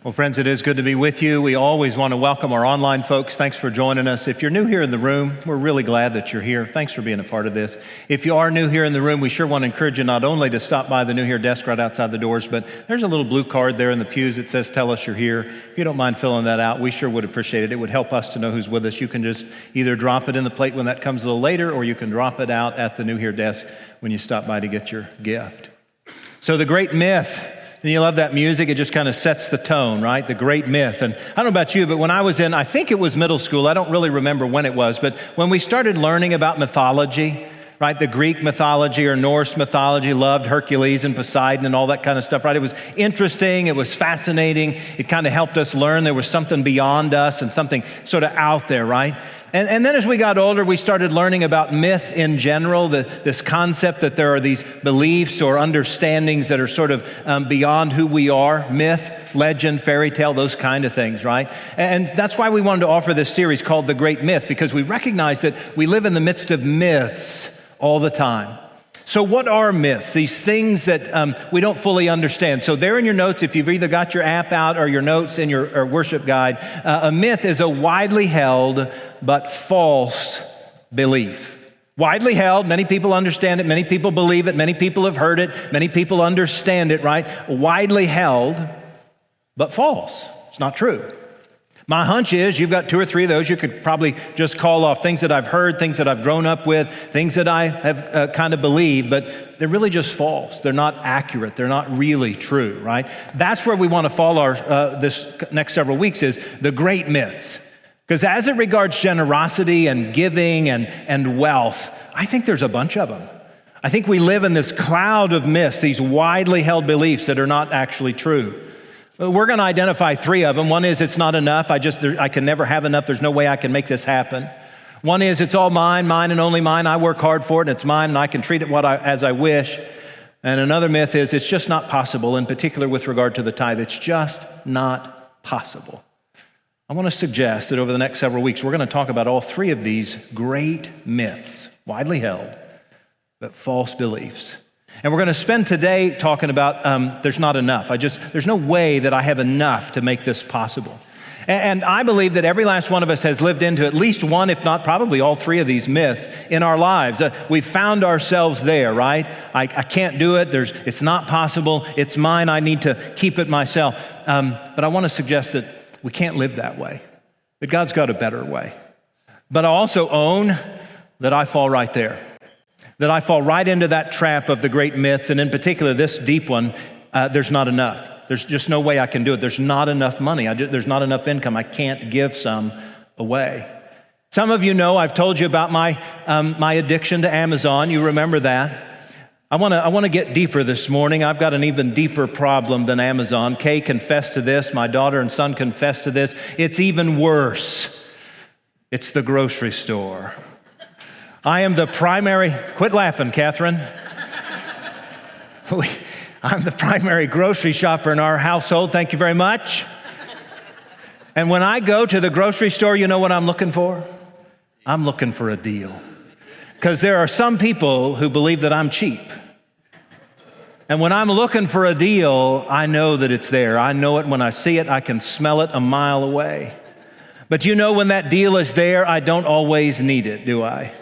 Well, friends, it is good to be with you. We always want to welcome our online folks. Thanks for joining us. If you're new here in the room, we're really glad that you're here. Thanks for being a part of this. If you are new here in the room, we sure want to encourage you not only to stop by the New Here desk right outside the doors, but there's a little blue card there in the pews that says, "Tell us you're here." If you don't mind filling that out, we sure would appreciate it. It would help us to know who's with us. You can just either drop it in the plate when that comes a little later, or you can drop it out at the New Here desk when you stop by to get your gift. So the great myth. And you love that music. It just kind of sets the tone, right? The great myth. And I don't know about you, but when I was in, I think it was middle school, I don't really remember when it was, but when we started learning about mythology, right? The Greek mythology or Norse mythology, loved Hercules and Poseidon and all that kind of stuff, right? It was interesting. It was fascinating. It kind of helped us learn there was something beyond us and something sort of out there, right? And then as we got older, we started learning about myth in general, this concept that there are these beliefs or understandings that are sort of beyond who we are, myth, legend, fairy tale, those kind of things, right? And that's why we wanted to offer this series called The Great Myth, because we recognize that we live in the midst of myths all the time. So what are myths? These things that we don't fully understand. So there in your notes, if you've either got your app out or your notes in your worship guide, a myth is a widely held but false belief. Widely held, many people understand it, many people believe it, many people have heard it, many people understand it, right? Widely held, but false. It's not true. My hunch is you've got two or three of those you could probably just call off, things that I've heard, things that I've grown up with, things that I have kind of believed, but they're really just false. They're not accurate. They're not really true, right? That's where we want to fall this next several weeks is the great myths. Because as it regards generosity and giving and wealth, I think there's a bunch of them. I think we live in this cloud of myths, these widely held beliefs that are not actually true. We're going to identify three of them. One is it's not enough. I can never have enough. There's no way I can make this happen. One is it's all mine and only mine. I work hard for it and it's mine and I can treat it as I wish. And another myth is it's just not possible, in particular with regard to the tithe. It's just not possible. I want to suggest that over the next several weeks, we're going to talk about all three of these great myths, widely held, but false beliefs. And we're going to spend today talking about there's not enough. There's no way that I have enough to make this possible. And I believe that every last one of us has lived into at least one, if not probably all three of these myths in our lives. We've found ourselves there, right? I can't do it. It's not possible. It's mine. I need to keep it myself. But I want to suggest that we can't live that way, that God's got a better way. But I also own that I fall right there, that I fall right into that trap of the great myths, and in particular, this deep one, there's not enough. There's just no way I can do it. There's not enough money. There's not enough income. I can't give some away. Some of you know I've told you about my addiction to Amazon. You remember that. I want to get deeper this morning. I've got an even deeper problem than Amazon. Kay confessed to this. My daughter and son confessed to this. It's even worse. It's the grocery store. I am the primary, quit laughing, Catherine. I'm the primary grocery shopper in our household. Thank you very much. And when I go to the grocery store, you know what I'm looking for? I'm looking for a deal. Because there are some people who believe that I'm cheap. And when I'm looking for a deal, I know that it's there. I know it when I see it. I can smell it a mile away. But you know when that deal is there, I don't always need it, do I?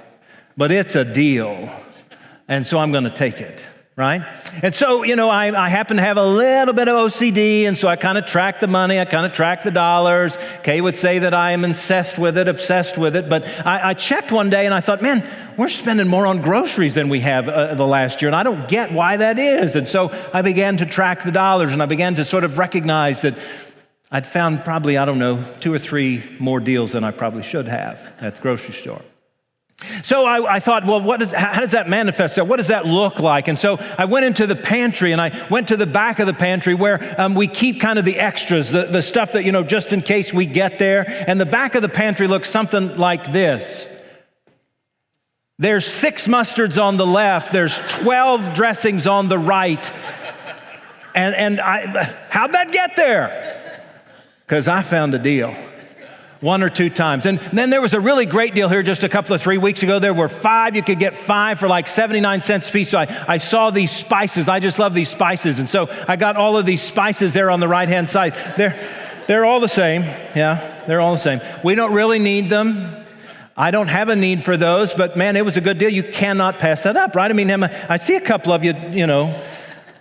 But it's a deal. And so I'm going to take it, right? And so, I happen to have a little bit of OCD, and so I kind of track the money, I kind of track the dollars. Kay would say that I am obsessed with it, but I checked one day and I thought, man, we're spending more on groceries than we have the last year, and I don't get why that is. And so I began to track the dollars, and I began to sort of recognize that I'd found probably, 2 or 3 more deals than I probably should have at the grocery store. So I thought, well, how does that manifest? What does that look like? And so I went into the pantry, and I went to the back of the pantry where we keep kind of the extras, the stuff that, just in case we get there. And the back of the pantry looks something like this. There's 6 mustards on the left. There's 12 dressings on the right. And how'd that get there? Because I found a deal. 1 or 2 times. And then there was a really great deal here just a couple of 3 weeks ago. There were 5. You could get 5 for like 79 cents a piece. So I saw these spices. I just love these spices. And so I got all of these spices there on the right-hand side. They're all the same. Yeah, they're all the same. We don't really need them. I don't have a need for those, but man, it was a good deal. You cannot pass that up, right? I mean, I see a couple of you,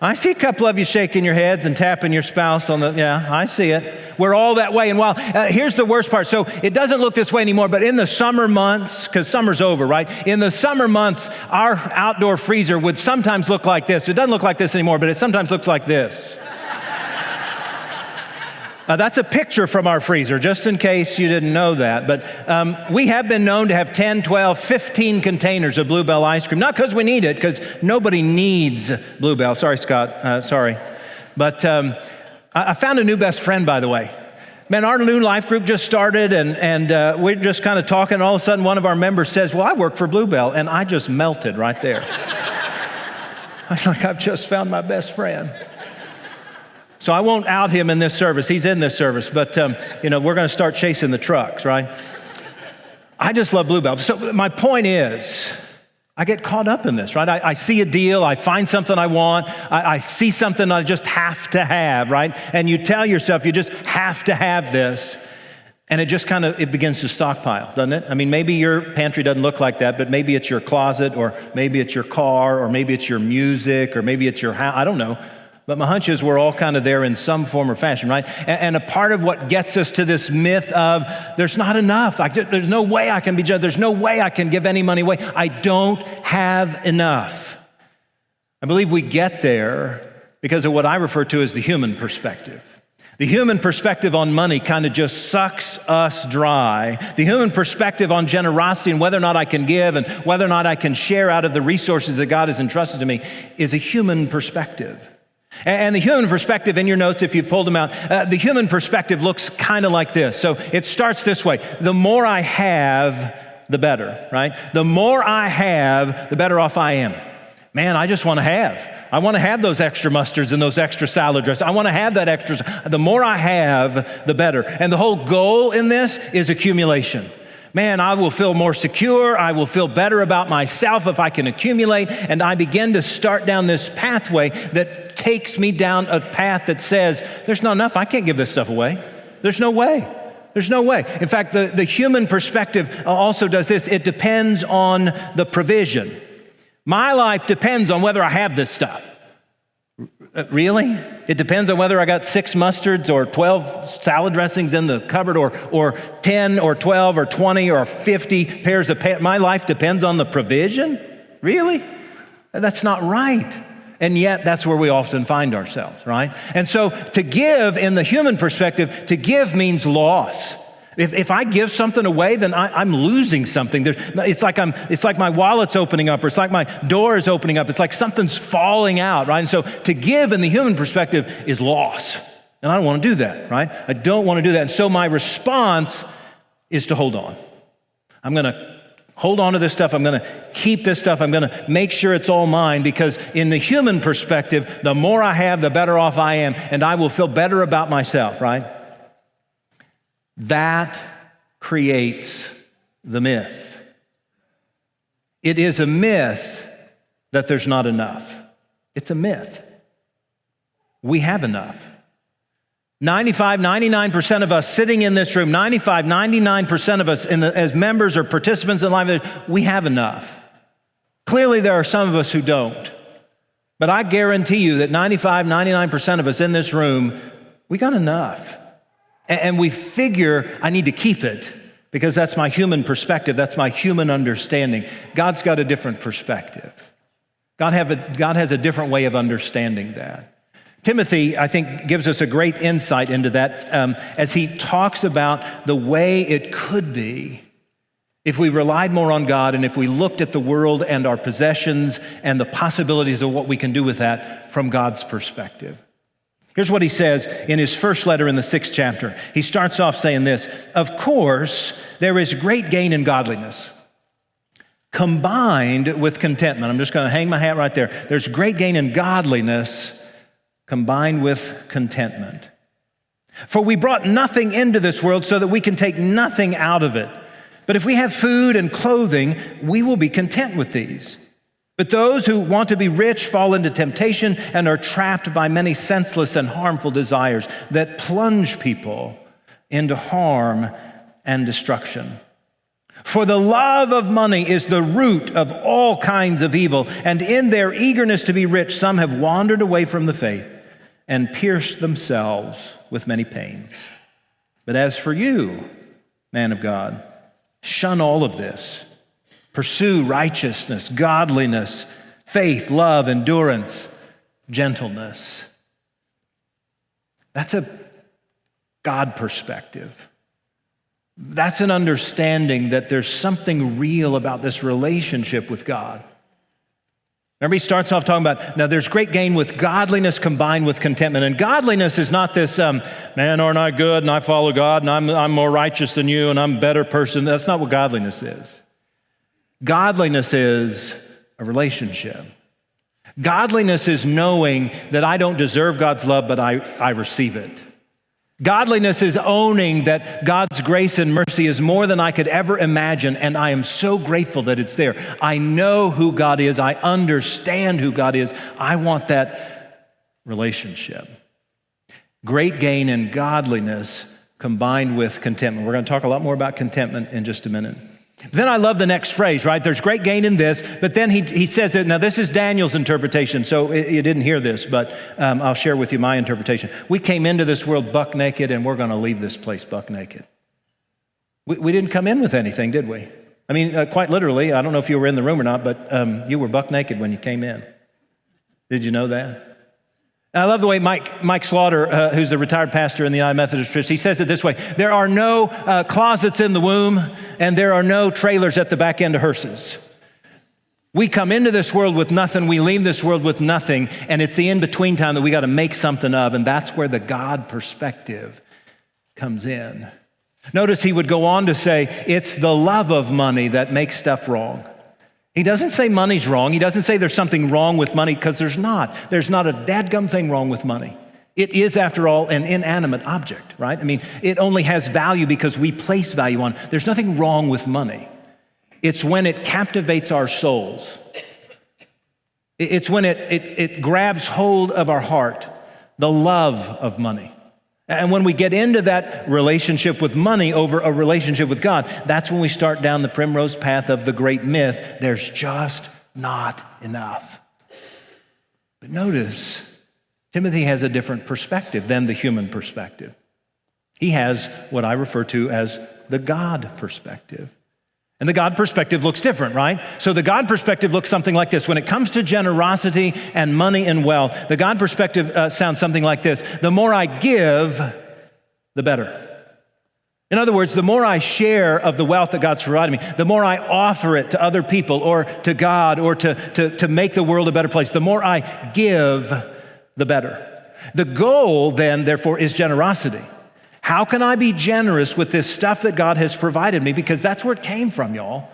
I see a couple of you shaking your heads and tapping your spouse on yeah, I see it. We're all that way. And while, here's the worst part. So it doesn't look this way anymore, but in the summer months, because summer's over, right? In the summer months, our outdoor freezer would sometimes look like this. It doesn't look like this anymore, but it sometimes looks like this. That's a picture from our freezer, just in case you didn't know that. But we have been known to have 10, 12, 15 containers of Bluebell ice cream. Not because we need it, because nobody needs Bluebell. Sorry, Scott. Sorry. But I found a new best friend, by the way. Man, our new life group just started, and we're just kind of talking. And all of a sudden, one of our members says, well, I work for Bluebell. And I just melted right there. I was like, I've just found my best friend. So I won't out him in this service. He's in this service, but we're going to start chasing the trucks, right? I just love Bluebell. So my point is, I get caught up in this, right? I see a deal, I find something I want, I see something I just have to have, right? And you tell yourself you just have to have this, and it just it begins to stockpile, doesn't it? I mean, maybe your pantry doesn't look like that, but maybe it's your closet, or maybe it's your car, or maybe it's your music, or maybe it's your house, I don't know. But my hunch is we're all kind of there in some form or fashion, right? And a part of what gets us to this myth of there's not enough. There's no way I can be judged. There's no way I can give any money away. I don't have enough. I believe we get there because of what I refer to as the human perspective. The human perspective on money kind of just sucks us dry. The human perspective on generosity and whether or not I can give and whether or not I can share out of the resources that God has entrusted to me is a human perspective. And the human perspective in your notes, if you pulled them out, the human perspective looks kind of like this. So it starts this way. The more I have, the better, right? The more I have, the better off I am. Man, I just want to have. I want to have those extra mustards and those extra salad dressings. I want to have that extra. The more I have, the better. And the whole goal in this is accumulation. Man, I will feel more secure. I will feel better about myself if I can accumulate. And I begin to start down this pathway that takes me down a path that says, there's not enough. I can't give this stuff away. There's no way. There's no way. In fact, the human perspective also does this. It depends on the provision. My life depends on whether I have this stuff. Really? It depends on whether I got 6 mustards or 12 salad dressings in the cupboard or 10 or 12 or 20 or 50 pairs of pants. My life depends on the provision? Really? That's not right. And yet that's where we often find ourselves, right? And so to give in the human perspective, to give means loss. If I give something away, then I'm losing something. It's like my wallet's opening up, or it's like my door is opening up. It's like something's falling out, right? And so to give in the human perspective is loss. And I don't want to do that, right? I don't want to do that. And so my response is to hold on. I'm going to hold on to this stuff. I'm going to keep this stuff. I'm going to make sure it's all mine, because in the human perspective, the more I have, the better off I am, and I will feel better about myself, right? That creates the myth. It is a myth that there's not enough. It's a myth. We have enough. 99% of us sitting in this room, 99% of us as members or participants in life, we have enough. Clearly, there are some of us who don't. But I guarantee you that 99% of us in this room, we got enough. And we figure, I need to keep it because that's my human perspective. That's my human understanding. God's got a different perspective. God has a different way of understanding that. Timothy, I think, gives us a great insight into that as he talks about the way it could be if we relied more on God and if we looked at the world and our possessions and the possibilities of what we can do with that from God's perspective. Here's what he says in his first letter in the 6th chapter. He starts off saying this: of course, there is great gain in godliness, combined with contentment. I'm just going to hang my hat right there. There's great gain in godliness, combined with contentment. For we brought nothing into this world so that we can take nothing out of it. But if we have food and clothing, we will be content with these. But those who want to be rich fall into temptation and are trapped by many senseless and harmful desires that plunge people into harm and destruction. For the love of money is the root of all kinds of evil, and in their eagerness to be rich, some have wandered away from the faith and pierced themselves with many pains. But as for you, man of God, shun all of this. Pursue righteousness, godliness, faith, love, endurance, gentleness. That's a God perspective. That's an understanding that there's something real about this relationship with God. Remember, he starts off talking about, now there's great gain with godliness combined with contentment. And godliness is not this, man, aren't I good and I follow God and I'm more righteous than you and I'm a better person. That's not what godliness is. Godliness is a relationship. Godliness is knowing that I don't deserve God's love, but I receive it. Godliness is owning that God's grace and mercy is more than I could ever imagine, and I am so grateful that it's there. I know who God is. I understand who God is. I want that relationship. Great gain in godliness combined with contentment. We're going to talk a lot more about contentment in just a minute. Then I love the next phrase, right? There's great gain in this, but then he says it. Now, this is Daniel's interpretation, so you didn't hear this, but I'll share with you my interpretation. We came into this world buck naked, and we're going to leave this place buck naked. We didn't come in with anything, did we? I mean, quite literally, I don't know if you were in the room or not, but you were buck naked when you came in. Did you know that? I love the way Mike Slaughter, who's a retired pastor in the United Methodist Church, he says it this way: there are no closets in the womb, and there are no trailers at the back end of hearses. We come into this world with nothing, we leave this world with nothing, and it's the in-between time that we got to make something of, and that's where the God perspective comes in. Notice he would go on to say, it's the love of money that makes stuff wrong. He doesn't say money's wrong. He doesn't say there's something wrong with money, because there's not. There's not a dadgum thing wrong with money. It is, after all, an inanimate object, right? I mean, it only has value because we place value on it. There's nothing wrong with money. It's when it captivates our souls. It's when it grabs hold of our heart, the love of money. And when we get into that relationship with money over a relationship with God, that's when we start down the primrose path of the great myth, there's just not enough. But notice, Timothy has a different perspective than the human perspective. He has what I refer to as the God perspective. And the God perspective looks different, right? So the God perspective looks something like this. When it comes to generosity and money and wealth, the God perspective sounds something like this. The more I give, the better. In other words, the more I share of the wealth that God's provided me, the more I offer it to other people or to God or to make the world a better place, the more I give, the better. The goal then, therefore, is generosity. How can I be generous with this stuff that God has provided me? Because that's where it came from, y'all.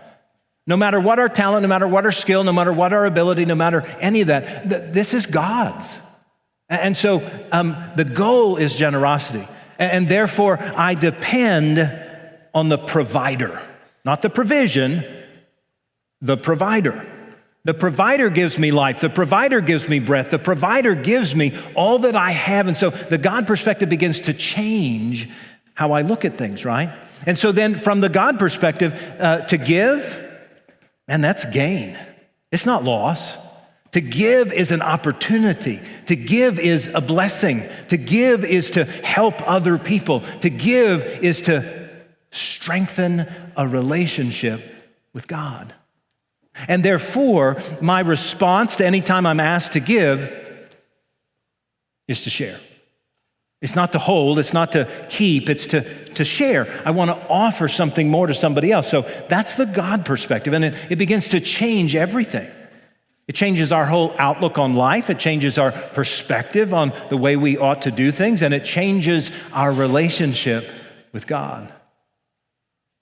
No matter what our talent, no matter what our skill, no matter what our ability, no matter any of that, this is God's. And so the goal is generosity. And therefore, I depend on the provider, not the provision, the provider. The provider gives me life. The provider gives me breath. The provider gives me all that I have. And so the God perspective begins to change how I look at things, right? And so then from the God perspective, to give, and that's gain. It's not loss. To give is an opportunity. To give is a blessing. To give is to help other people. To give is to strengthen a relationship with God. And therefore, my response to any time I'm asked to give is to share. It's not to hold, it's not to keep, it's to share. I want to offer something more to somebody else. So that's the God perspective, and it begins to change everything. It changes our whole outlook on life, it changes our perspective on the way we ought to do things, and it changes our relationship with God.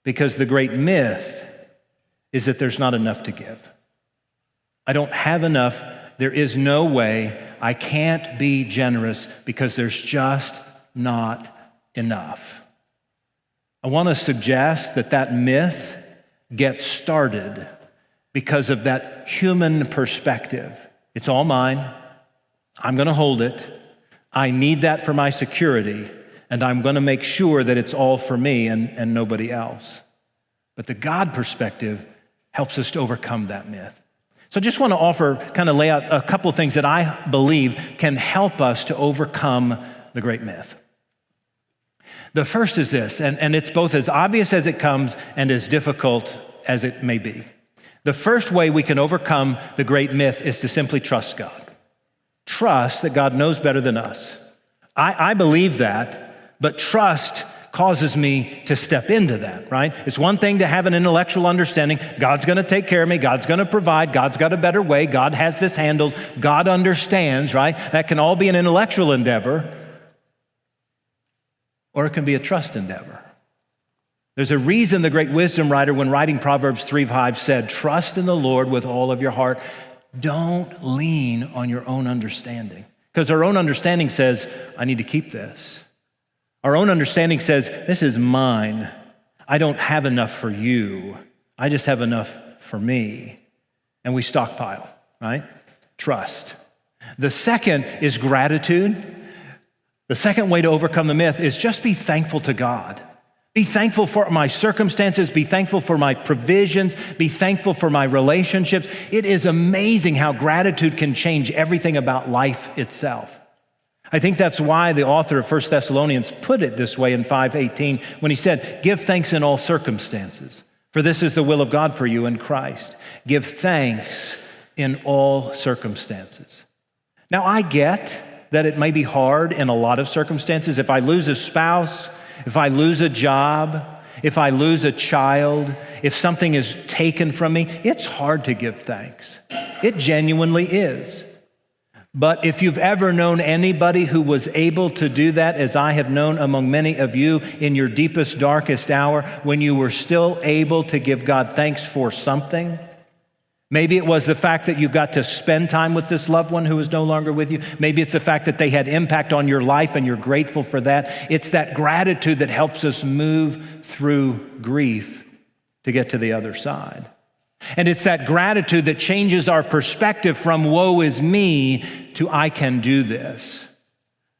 Because the great myth is that there's not enough to give. I don't have enough. There is no way. I can't be generous because there's just not enough. I want to suggest that that myth gets started because of that human perspective. It's all mine. I'm going to hold it. I need that for my security, and I'm going to make sure that it's all for me and nobody else. But the God perspective helps us to overcome that myth. So I just want to lay out a couple of things that I believe can help us to overcome the great myth. The first is this, and it's both as obvious as it comes and as difficult as it may be. The first way we can overcome the great myth is to simply trust God. Trust that God knows better than us. I believe that, but trust causes me to step into that, right? It's one thing to have an intellectual understanding. God's going to take care of me. God's going to provide. God's got a better way. God has this handled. God understands, right? That can all be an intellectual endeavor, or it can be a trust endeavor. There's a reason the great wisdom writer, when writing Proverbs 3:5, said, "Trust in the Lord with all of your heart. Don't lean on your own understanding." Because our own understanding says, I need to keep this. Our own understanding says, this is mine. I don't have enough for you. I just have enough for me. And we stockpile, right? Trust. The second is gratitude. The second way to overcome the myth is just be thankful to God. Be thankful for my circumstances. Be thankful for my provisions. Be thankful for my relationships. It is amazing how gratitude can change everything about life itself. I think that's why the author of 1 Thessalonians put it this way in 5:18 when he said, "Give thanks in all circumstances, for this is the will of God for you in Christ." Give thanks in all circumstances. Now, I get that it may be hard in a lot of circumstances. If I lose a spouse, if I lose a job, if I lose a child, if something is taken from me, it's hard to give thanks. It genuinely is. But if you've ever known anybody who was able to do that, as I have known among many of you in your deepest, darkest hour, when you were still able to give God thanks for something, maybe it was the fact that you got to spend time with this loved one who is no longer with you. Maybe it's the fact that they had impact on your life and you're grateful for that. It's that gratitude that helps us move through grief to get to the other side. And it's that gratitude that changes our perspective from woe is me to I can do this.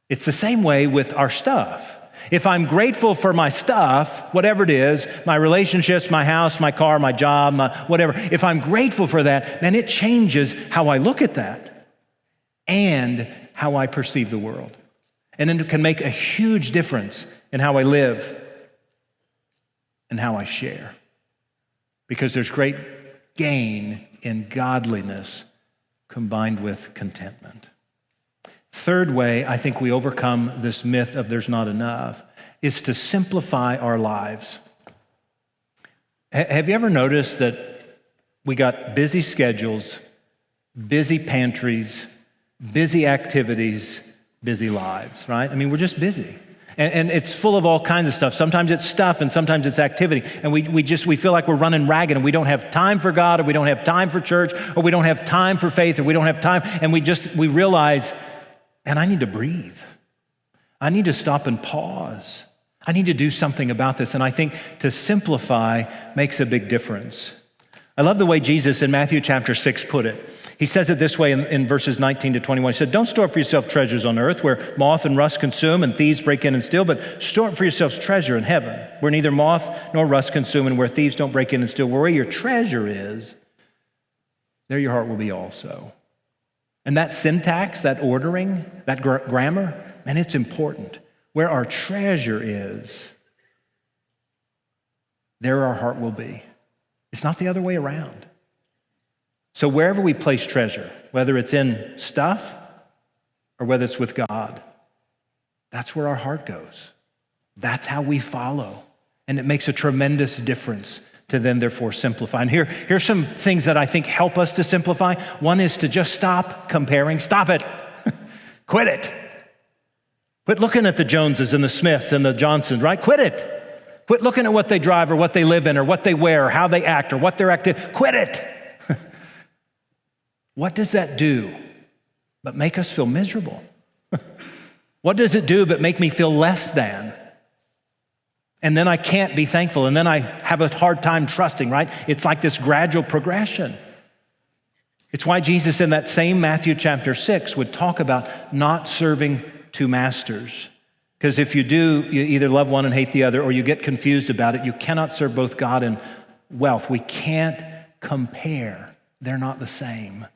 It's the same way with our stuff. If I'm grateful for my stuff, whatever it is, my relationships, my house, my car, my job, whatever, if I'm grateful for that, then it changes how I look at that and how I perceive the world. And it can make a huge difference in how I live and how I share. Because there's great gain in godliness combined with contentment. Third way I think we overcome this myth of there's not enough is to simplify our lives. Have you ever noticed that we got busy schedules, busy pantries, busy activities, busy lives, right? I mean, we're just busy. And it's full of all kinds of stuff. Sometimes it's stuff and sometimes it's activity. And we feel like we're running ragged and we don't have time for God, or we don't have time for church, or we don't have time for faith, or we don't have time. And we realize, and I need to breathe. I need to stop and pause. I need to do something about this. And I think to simplify makes a big difference. I love the way Jesus in Matthew chapter 6 put it. He says it this way in verses 19 to 21. He said, "Don't store up for yourself treasures on earth where moth and rust consume and thieves break in and steal, but store up for yourselves treasure in heaven where neither moth nor rust consume and where thieves don't break in and steal. Where your treasure is, there your heart will be also." And that syntax, that ordering, that grammar, man, it's important. Where our treasure is, there our heart will be. It's not the other way around. So wherever we place treasure, whether it's in stuff or whether it's with God, that's where our heart goes. That's how we follow. And it makes a tremendous difference to then therefore simplify. And here's some things that I think help us to simplify. One is to just stop comparing. Stop it. Quit it. Quit looking at the Joneses and the Smiths and the Johnsons, right? Quit it. Quit looking at what they drive or what they live in or what they wear or how they act or what they're active. Quit it. What does that do but make us feel miserable? What does it do but make me feel less than? And then I can't be thankful. And then I have a hard time trusting, right? It's like this gradual progression. It's why Jesus in that same Matthew chapter 6 would talk about not serving two masters. Because if you do, you either love one and hate the other, or you get confused about it. You cannot serve both God and wealth. We can't compare. They're not the same.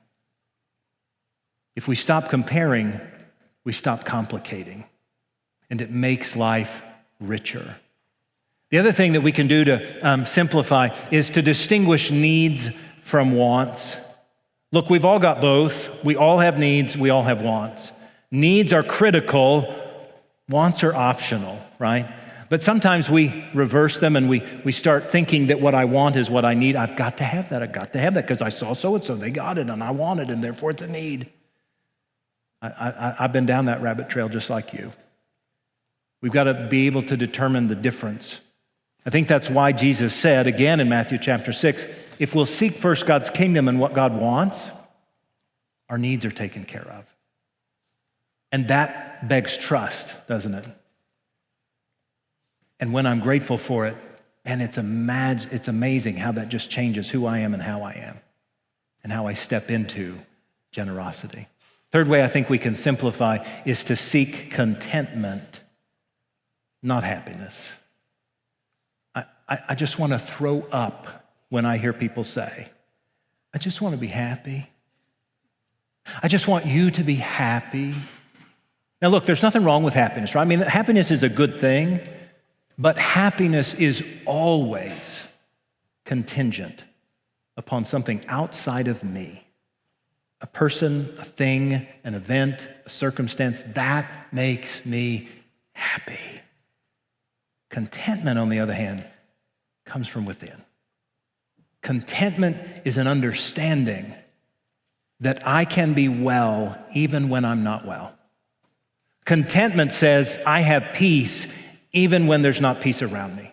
If we stop comparing, we stop complicating, and it makes life richer. The other thing that we can do to simplify is to distinguish needs from wants. Look, we've all got both. We all have needs. We all have wants. Needs are critical. Wants are optional, right? But sometimes we reverse them and we start thinking that what I want is what I need. I've got to have that. I've got to have that because I saw so-and-so. They got it and I want it and therefore it's a need. I've been down that rabbit trail just like you. We've got to be able to determine the difference. I think that's why Jesus said, again in Matthew chapter 6, if we'll seek first God's kingdom and what God wants, our needs are taken care of. And that begs trust, doesn't it? And when I'm grateful for it, and it's amazing how that just changes who I am and how I step into generosity. Third way I think we can simplify is to seek contentment, not happiness. I just want to throw up when I hear people say, I just want to be happy. I just want you to be happy. Now look, there's nothing wrong with happiness, right? I mean, happiness is a good thing, but happiness is always contingent upon something outside of me. A person, a thing, an event, a circumstance, that makes me happy. Contentment, on the other hand, comes from within. Contentment is an understanding that I can be well even when I'm not well. Contentment says I have peace even when there's not peace around me.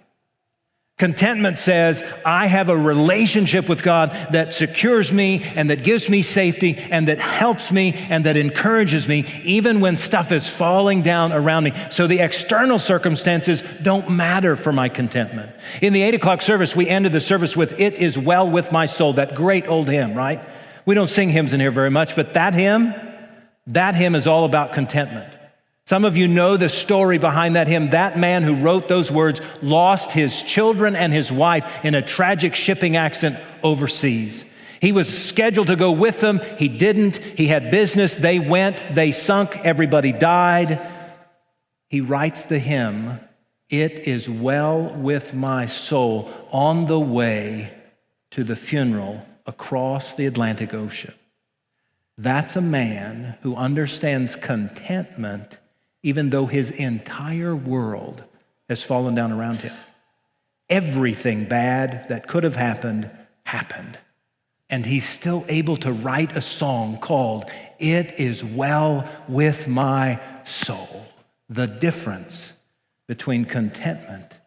Contentment says I have a relationship with God that secures me and that gives me safety and that helps me and that encourages me even when stuff is falling down around me. So the external circumstances don't matter for my contentment. In the 8 o'clock service, we ended the service with "It is well with my soul," that great old hymn, right? We don't sing hymns in here very much, but that hymn is all about contentment. Some of you know the story behind that hymn. That man who wrote those words lost his children and his wife in a tragic shipping accident overseas. He was scheduled to go with them. He didn't. He had business. They went. They sunk. Everybody died. He writes the hymn, "It is well with my soul," on the way to the funeral across the Atlantic Ocean. That's a man who understands contentment even though his entire world has fallen down around him. Everything bad that could have happened, happened. And he's still able to write a song called "It is Well with My Soul." The difference between contentment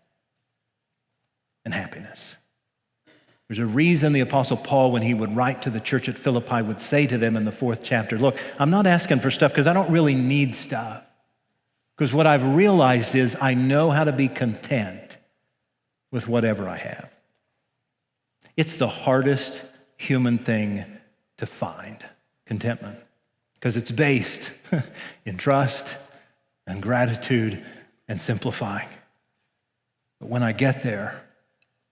and happiness. There's a reason the Apostle Paul, when he would write to the church at Philippi, would say to them in the 4th chapter, look, I'm not asking for stuff because I don't really need stuff. Because what I've realized is I know how to be content with whatever I have. It's the hardest human thing to find, contentment, because it's based in trust and gratitude and simplifying. But when I get there,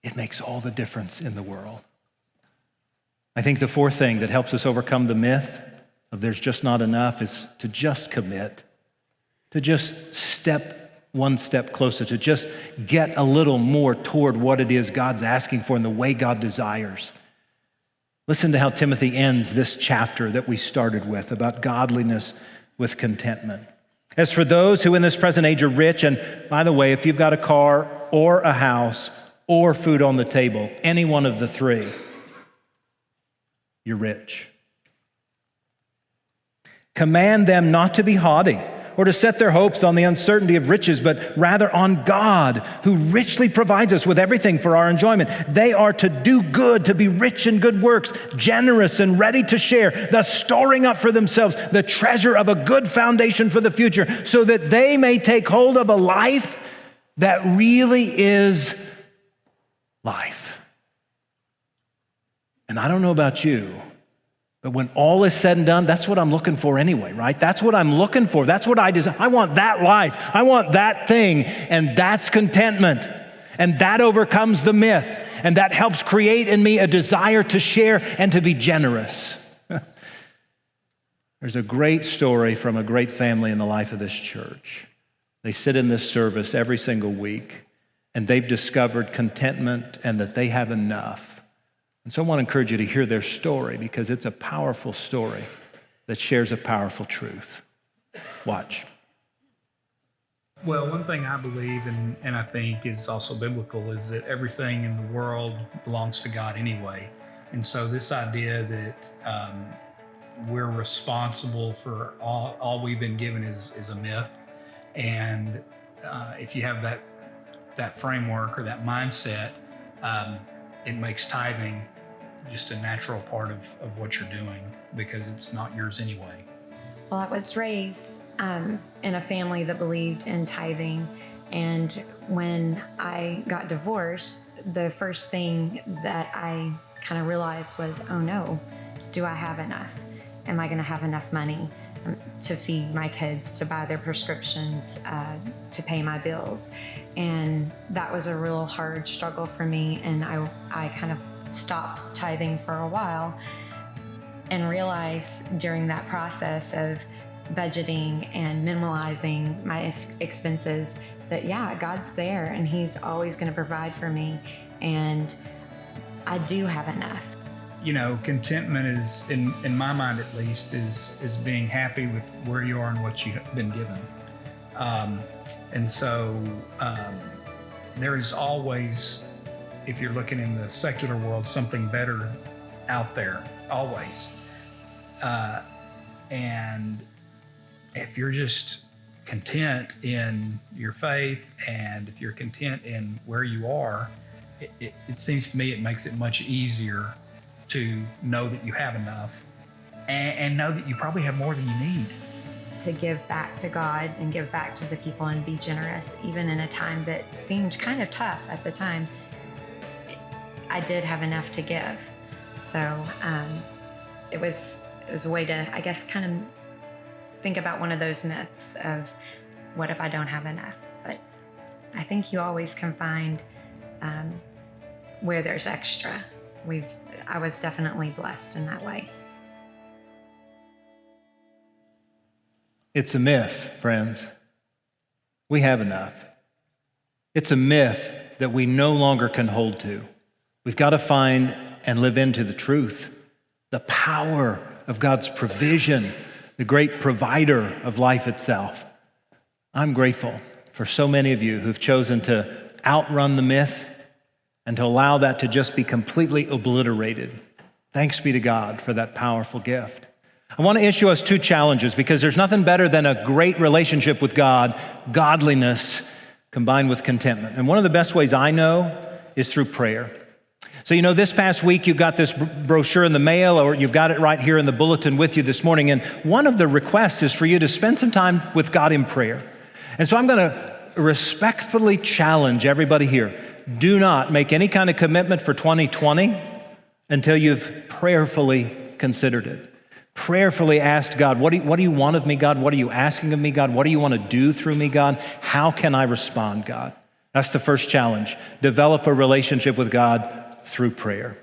it makes all the difference in the world. I think the 4th thing that helps us overcome the myth of there's just not enough is to just commit. To just step one step closer, to just get a little more toward what it is God's asking for and the way God desires. Listen to how Timothy ends this chapter that we started with about godliness with contentment. As for those who in this present age are rich, and by the way, if you've got a car or a house or food on the table, any one of the 3, you're rich. Command them not to be haughty, or to set their hopes on the uncertainty of riches, but rather on God, who richly provides us with everything for our enjoyment. They are to do good, to be rich in good works, generous and ready to share, thus storing up for themselves the treasure of a good foundation for the future, so that they may take hold of a life that really is life. And I don't know about you, but when all is said and done, that's what I'm looking for anyway, right? That's what I'm looking for. That's what I desire. I want that life. I want that thing. And that's contentment. And that overcomes the myth. And that helps create in me a desire to share and to be generous. There's a great story from a great family in the life of this church. They sit in this service every single week, and they've discovered contentment and that they have enough. And so I want to encourage you to hear their story because it's a powerful story that shares a powerful truth. Watch. Well, one thing I believe and I think is also biblical is that everything in the world belongs to God anyway. And so this idea that we're responsible for all we've been given is a myth. And if you have that framework or that mindset, it makes tithing just a natural part of what you're doing because it's not yours anyway. Well, I was raised in a family that believed in tithing. And when I got divorced, the first thing that I kind of realized was, oh no, do I have enough? Am I going to have enough money to feed my kids, to buy their prescriptions, to pay my bills? And that was a real hard struggle for me. And I kind of stopped tithing for a while and realized during that process of budgeting and minimalizing my expenses that, yeah, God's there and He's always going to provide for me. And I do have enough. You know, contentment is, in my mind at least, is being happy with where you are and what you've been given. And so there is always, if you're looking in the secular world, something better out there, always. And if you're just content in your faith and if you're content in where you are, it seems to me it makes it much easier to know that you have enough and know that you probably have more than you need. To give back to God and give back to the people and be generous, even in a time that seemed kind of tough at the time, I did have enough to give. So it was a way to, I guess, kind of think about one of those myths of what if I don't have enough? But I think you always can find where there's extra. I was definitely blessed in that way. It's a myth, friends. We have enough. It's a myth that we no longer can hold to. We've got to find and live into the truth, the power of God's provision, the great provider of life itself. I'm grateful for so many of you who've chosen to outrun the myth and to allow that to just be completely obliterated. Thanks be to God for that powerful gift. I want to issue us two challenges because there's nothing better than a great relationship with God, godliness, combined with contentment. And one of the best ways I know is through prayer. So, you know, this past week you got this brochure in the mail, or you've got it right here in the bulletin with you this morning. And one of the requests is for you to spend some time with God in prayer. And so I'm going to respectfully challenge everybody here. Do not make any kind of commitment for 2020 until you've prayerfully considered it. Prayerfully asked God, what do you want of me, God? What are you asking of me, God? What do you want to do through me, God? How can I respond, God? That's the first challenge. Develop a relationship with God through prayer.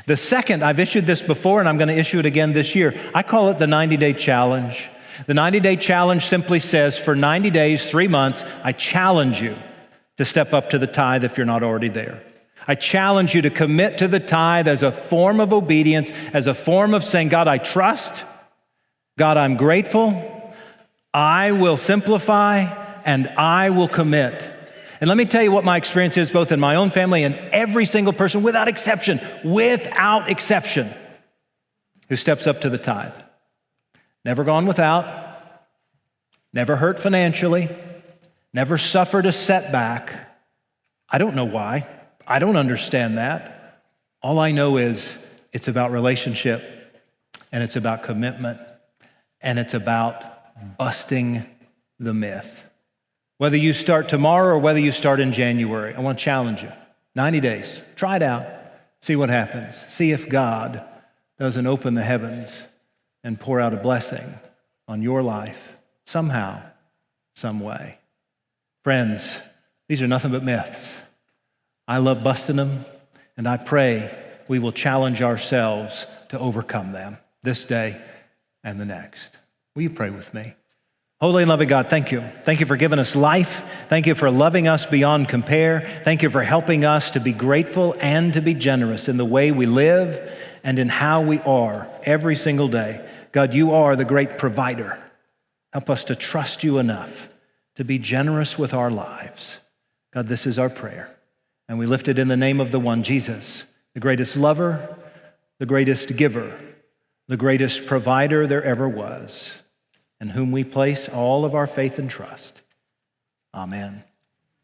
The second, I've issued this before and I'm going to issue it again this year. I call it the 90-day challenge. The 90-day challenge simply says for 90 days, 3 months, I challenge you to step up to the tithe if you're not already there. I challenge you to commit to the tithe as a form of obedience, as a form of saying, God, I trust. God, I'm grateful. I will simplify and I will commit. And let me tell you what my experience is both in my own family and every single person without exception, who steps up to the tithe. Never gone without, never hurt financially, never suffered a setback. I don't know why. I don't understand that. All I know is it's about relationship and it's about commitment and it's about busting the myth. Whether you start tomorrow or whether you start in January, I want to challenge you. 90 days. Try it out. See what happens. See if God doesn't open the heavens and pour out a blessing on your life somehow, some way. Friends, these are nothing but myths. I love busting them, and I pray we will challenge ourselves to overcome them this day and the next. Will you pray with me? Holy and loving God, thank you. Thank you for giving us life. Thank you for loving us beyond compare. Thank you for helping us to be grateful and to be generous in the way we live and in how we are every single day. God, you are the great provider. Help us to trust you enough to be generous with our lives. God, this is our prayer. And we lift it in the name of the one, Jesus, the greatest lover, the greatest giver, the greatest provider there ever was, in whom we place all of our faith and trust. Amen.